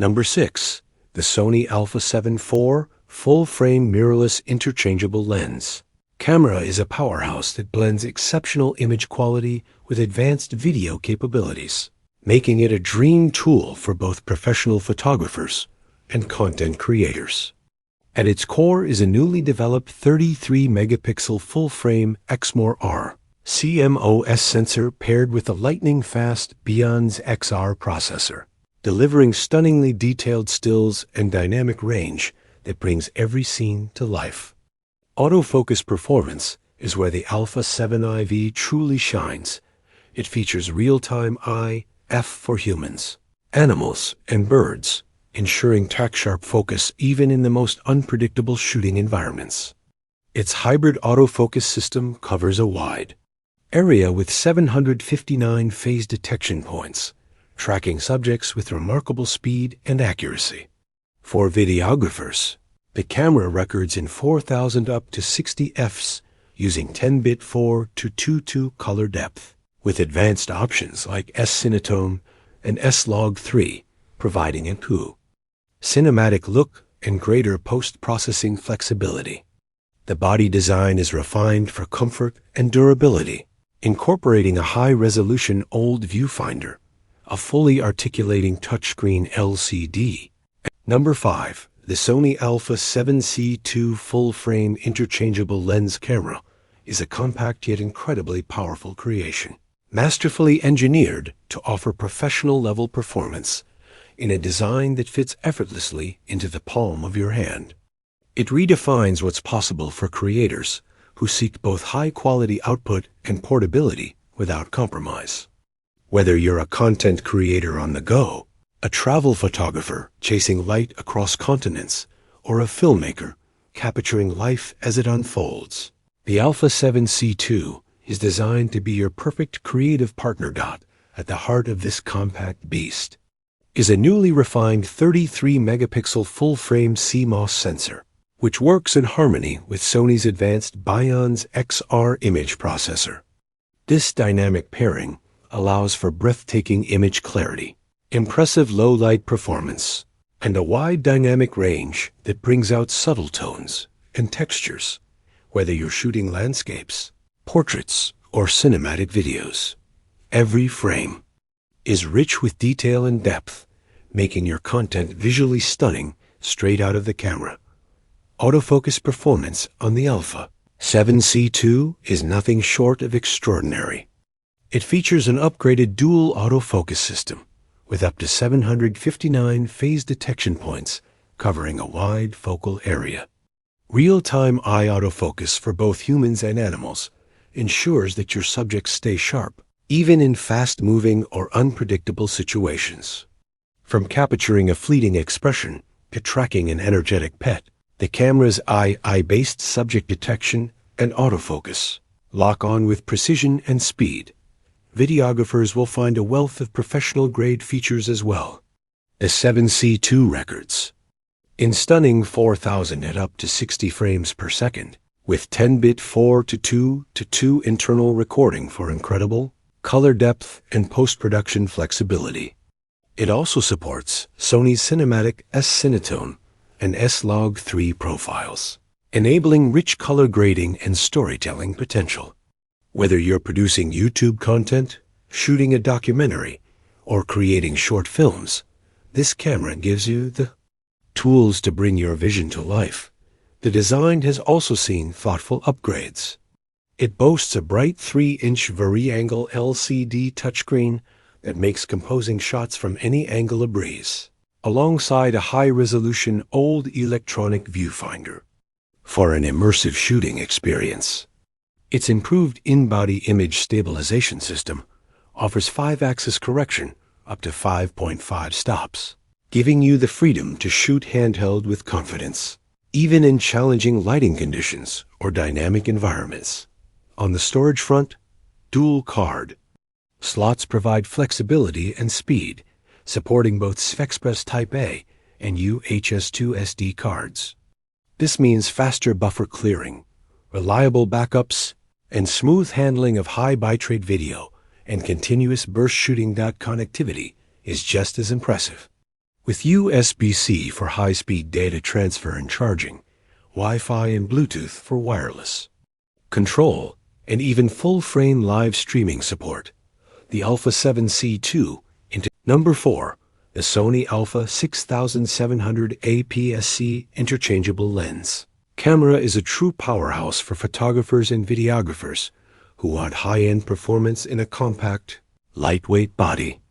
Number 6. The Sony Alpha 7 IV Full-Frame Mirrorless Interchangeable Lens. Camera is a powerhouse that blends exceptional image quality with advanced video capabilities, making it a dream tool for both professional photographers and content creators. At its core is a newly developed 33-megapixel full-frame Exmor-R CMOS sensor paired with a lightning-fast Beyond's XR processor, delivering stunningly detailed stills and dynamic range that brings every scene to life. Autofocus performance is where the Alpha 7 IV truly shines. It features real-time IF for humans, animals, and birds, ensuring tack-sharp focus even in the most unpredictable shooting environments. Its hybrid autofocus system covers a wide area with 759 phase detection points, tracking subjects with remarkable speed and accuracy. For videographers, the camera records in 4,000 up to 60 fps using 10-bit 4:2:2 color depth, with advanced options like S-Cinetone and S-Log3 providing a cinematic look and greater post-processing flexibility. The body design is refined for comfort and durability, incorporating a high-resolution OLED viewfinder, a fully articulating touchscreen LCD. Number 5. The Sony Alpha 7C2 Full-Frame Interchangeable Lens Camera is a compact yet incredibly powerful creation, masterfully engineered to offer professional-level performance in a design that fits effortlessly into the palm of your hand. It redefines what's possible for creators who seek both high-quality output and portability without compromise. Whether you're a content creator on the go, a travel photographer chasing light across continents, or a filmmaker capturing life as it unfolds, the Alpha 7C2 is designed to be your perfect creative partner. At the heart of this compact beast is a newly refined 33-megapixel full-frame CMOS sensor, which works in harmony with Sony's advanced Beyond's XR image processor. This dynamic pairing allows for breathtaking image clarity, impressive low-light performance, and a wide dynamic range that brings out subtle tones and textures, whether you're shooting landscapes, portraits, or cinematic videos. Every frame is rich with detail and depth, making your content visually stunning straight out of the camera. Autofocus performance on the Alpha 7C2 is nothing short of extraordinary. It features an upgraded dual autofocus system with up to 759 phase detection points covering a wide focal area. Real-time eye autofocus for both humans and animals ensures that your subjects stay sharp, even in fast-moving or unpredictable situations. From capturing a fleeting expression to tracking an energetic pet, the camera's AI-based subject detection and autofocus lock on with precision and speed. Videographers will find a wealth of professional-grade features as well. The 7C2 records in stunning 4,000 at up to 60 frames per second, with 10-bit 4:2:2 internal recording for incredible color depth and post-production flexibility. It also supports Sony's cinematic S-Cinetone and S-Log3 profiles, enabling rich color grading and storytelling potential. Whether you're producing YouTube content, shooting a documentary, or creating short films, this camera gives you the tools to bring your vision to life. The design has also seen thoughtful upgrades. It boasts a bright 3-inch vari-angle LCD touchscreen that makes composing shots from any angle a breeze, alongside a high-resolution OLED electronic viewfinder for an immersive shooting experience. Its improved in-body image stabilization system offers 5-axis correction up to 5.5 stops, giving you the freedom to shoot handheld with confidence, even in challenging lighting conditions or dynamic environments. On the storage front, dual card slots provide flexibility and speed, supporting both SFexpress Type A and UHS-2 SD cards. This means faster buffer clearing, reliable backups, and smooth handling of high bitrate video and continuous burst shooting. Connectivity is just as impressive. With USB-C for high-speed data transfer and charging, Wi-Fi and Bluetooth for wireless control, and even full-frame live streaming support. The Alpha 7C2 into number 4, the Sony Alpha 6700 APS-C interchangeable lens. Camera is a true powerhouse for photographers and videographers who want high-end performance in a compact, lightweight body.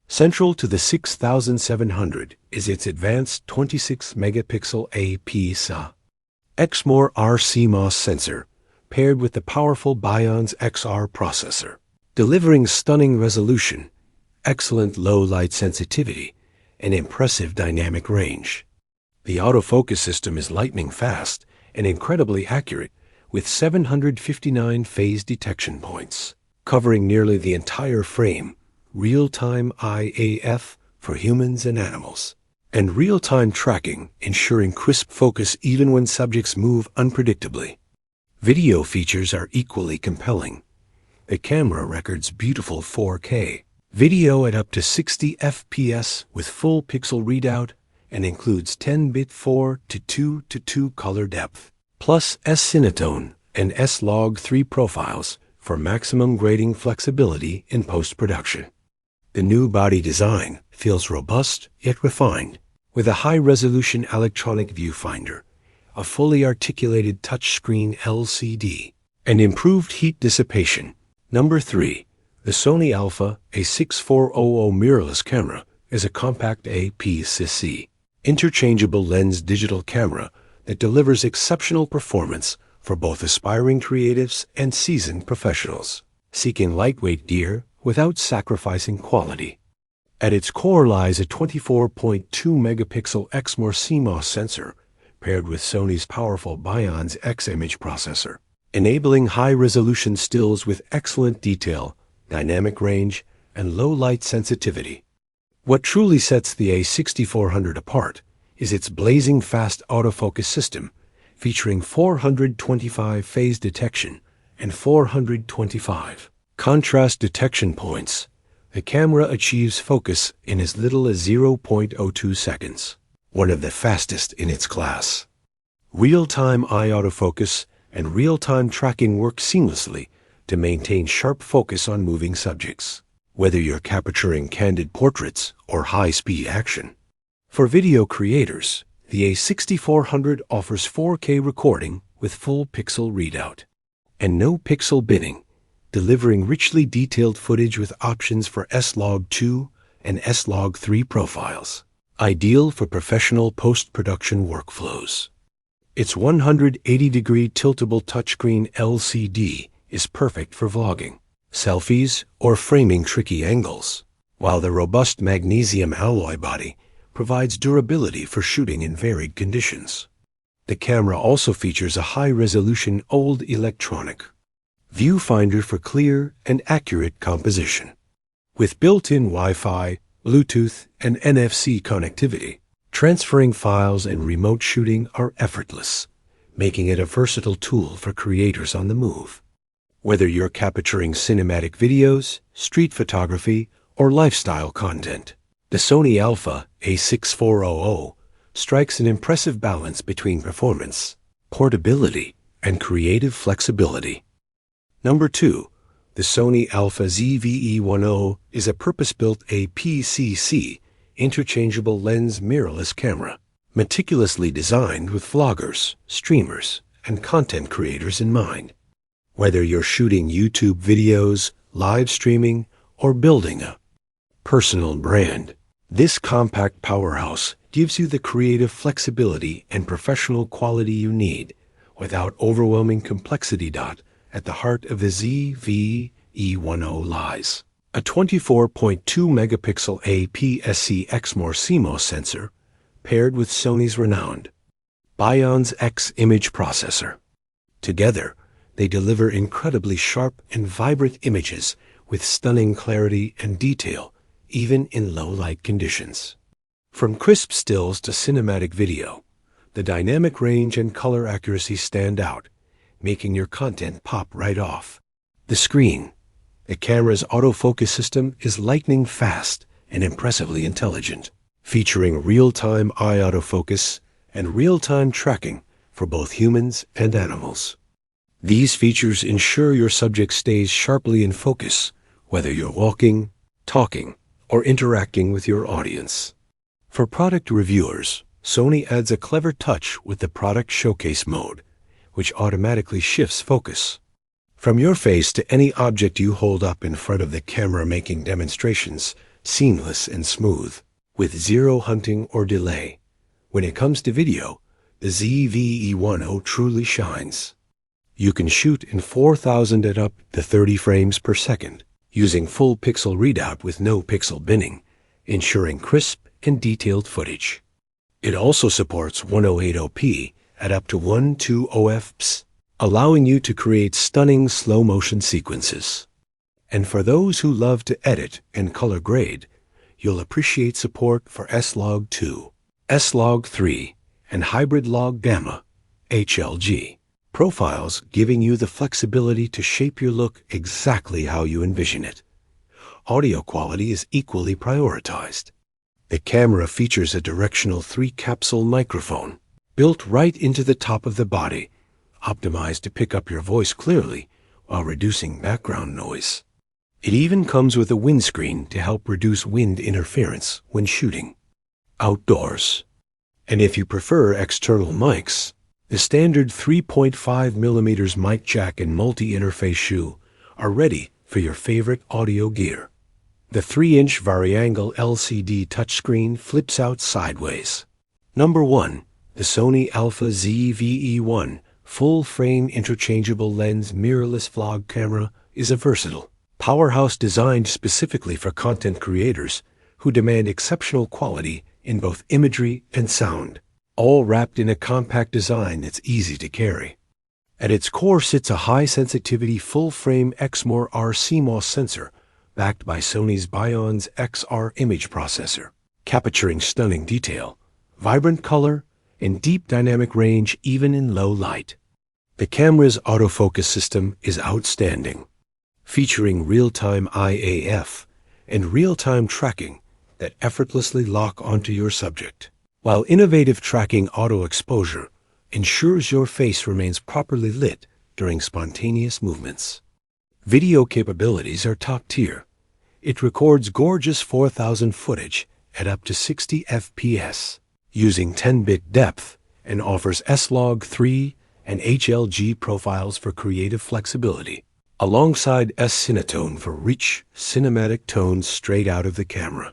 Central to the 6700 is its advanced 26-megapixel APS-C XMOR CMOS sensor paired with the powerful Bionz XR processor, delivering stunning resolution, excellent low-light sensitivity, and impressive dynamic range. The autofocus system is lightning fast and incredibly accurate, with 759 phase detection points, covering nearly the entire frame, real-time IAF for humans and animals, and real-time tracking ensuring crisp focus even when subjects move unpredictably. Video features are equally compelling. The camera records beautiful 4K video at up to 60 FPS with full pixel readout and includes 10-bit 4 to 2 to 2 color depth, plus S-Cinetone and S-Log 3 profiles for maximum grading flexibility in post-production. The new body design feels robust yet refined, with a high-resolution electronic viewfinder, a fully articulated touchscreen LCD, and improved heat dissipation. Number 3. The Sony Alpha A6400 mirrorless camera is a compact APS-C interchangeable lens digital camera that delivers exceptional performance for both aspiring creatives and seasoned professionals seeking lightweight gear without sacrificing quality. At its core lies a 24.2 megapixel XMOR CMOS sensor paired with Sony's powerful Bionz X image processor, enabling high-resolution stills with excellent detail, dynamic range, and low-light sensitivity. What truly sets the A6400 apart is its blazing fast autofocus system, featuring 425 phase detection and 425 contrast detection points. The camera achieves focus in as little as 0.02 seconds, one of the fastest in its class. Real-time eye autofocus and real-time tracking work seamlessly to maintain sharp focus on moving subjects, whether you're capturing candid portraits or high-speed action. For video creators, the A6400 offers 4K recording with full pixel readout and no pixel binning, delivering richly detailed footage with options for S-Log 2 and S-Log 3 profiles, ideal for professional post-production workflows. Its 180-degree tiltable touchscreen LCD is perfect for vlogging, selfies, or framing tricky angles, while the robust magnesium alloy body provides durability for shooting in varied conditions. The camera also features a high-resolution OLED electronic viewfinder for clear and accurate composition. With built-in Wi-Fi, Bluetooth, and NFC connectivity, transferring files and remote shooting are effortless, making it a versatile tool for creators on the move. Whether you're capturing cinematic videos, street photography, or lifestyle content, the Sony Alpha A6400 strikes an impressive balance between performance, portability, and creative flexibility. Number 2. The Sony Alpha ZV-E10 is a purpose-built APS-C interchangeable lens mirrorless camera, meticulously designed with vloggers, streamers, and content creators in mind. Whether you're shooting YouTube videos, live streaming, or building a personal brand, this compact powerhouse gives you the creative flexibility and professional quality you need without overwhelming complexity. At the heart of the ZV-E10 lies a 24.2 megapixel APS-C XMOR CMOS sensor paired with Sony's renowned Bionz X image processor. Together, they deliver incredibly sharp and vibrant images with stunning clarity and detail, even in low-light conditions. From crisp stills to cinematic video, the dynamic range and color accuracy stand out, making your content pop right off the screen. The camera's autofocus system is lightning fast and impressively intelligent, featuring real-time eye autofocus and real-time tracking for both humans and animals. These features ensure your subject stays sharply in focus, whether you're walking, talking, or interacting with your audience. For product reviewers, Sony adds a clever touch with the Product Showcase mode, which automatically shifts focus from your face to any object you hold up in front of the camera, making demonstrations seamless and smooth, with zero hunting or delay. When it comes to video, the ZV-E10 truly shines. You can shoot in 4000 at up to 30 frames per second, using full pixel readout with no pixel binning, ensuring crisp and detailed footage. It also supports 1080p at up to 120 fps, allowing you to create stunning slow-motion sequences. And for those who love to edit and color grade, you'll appreciate support for S-Log2, S-Log3, and Hybrid Log Gamma, HLG, profiles, giving you the flexibility to shape your look exactly how you envision it. Audio quality is equally prioritized. The camera features a directional 3-capsule microphone built right into the top of the body, optimized to pick up your voice clearly while reducing background noise. It even comes with a windscreen to help reduce wind interference when shooting outdoors. And if you prefer external mics, the standard 3.5mm mic jack and multi-interface shoe are ready for your favorite audio gear. The 3-inch variangle LCD touchscreen flips out sideways. Number 1. The Sony Alpha ZV-E1 full-frame interchangeable lens mirrorless vlog camera is a versatile powerhouse designed specifically for content creators who demand exceptional quality in both imagery and sound, all wrapped in a compact design that's easy to carry. At its core sits a high-sensitivity full-frame XMOR-R CMOS sensor backed by Sony's Bionz XR image processor, capturing stunning detail, vibrant color, and deep dynamic range even in low light. The camera's autofocus system is outstanding, featuring real-time IAF and real-time tracking that effortlessly lock onto your subject, while innovative tracking auto exposure ensures your face remains properly lit during spontaneous movements. Video capabilities are top tier. It records gorgeous 4000 footage at up to 60 FPS, using 10-bit depth, and offers S-Log3 and HLG profiles for creative flexibility, alongside S-Cinetone for rich, cinematic tones straight out of the camera.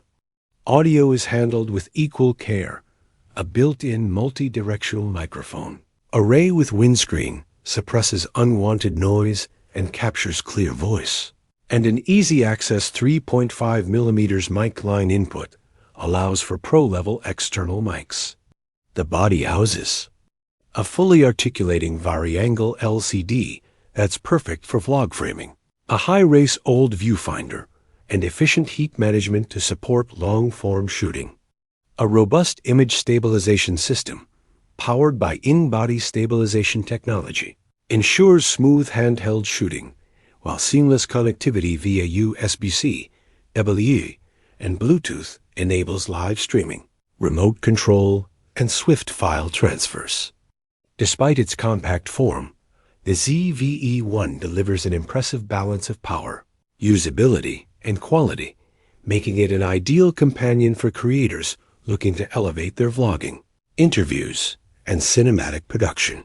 Audio is handled with equal care. A built-in multi-directional microphone, array with windscreen, suppresses unwanted noise and captures clear voice. And an easy-access 3.5mm mic line input allows for pro-level external mics. The body houses a fully articulating variangle LCD that's perfect for vlog framing, a high-res old viewfinder, and efficient heat management to support long-form shooting. A robust image stabilization system, powered by in-body stabilization technology, ensures smooth handheld shooting, while seamless connectivity via USB-C, WE, and Bluetooth enables live streaming, remote control, and swift file transfers. Despite its compact form, the ZV-E1 delivers an impressive balance of power, usability, and quality, making it an ideal companion for creators looking to elevate their vlogging, interviews, and cinematic production.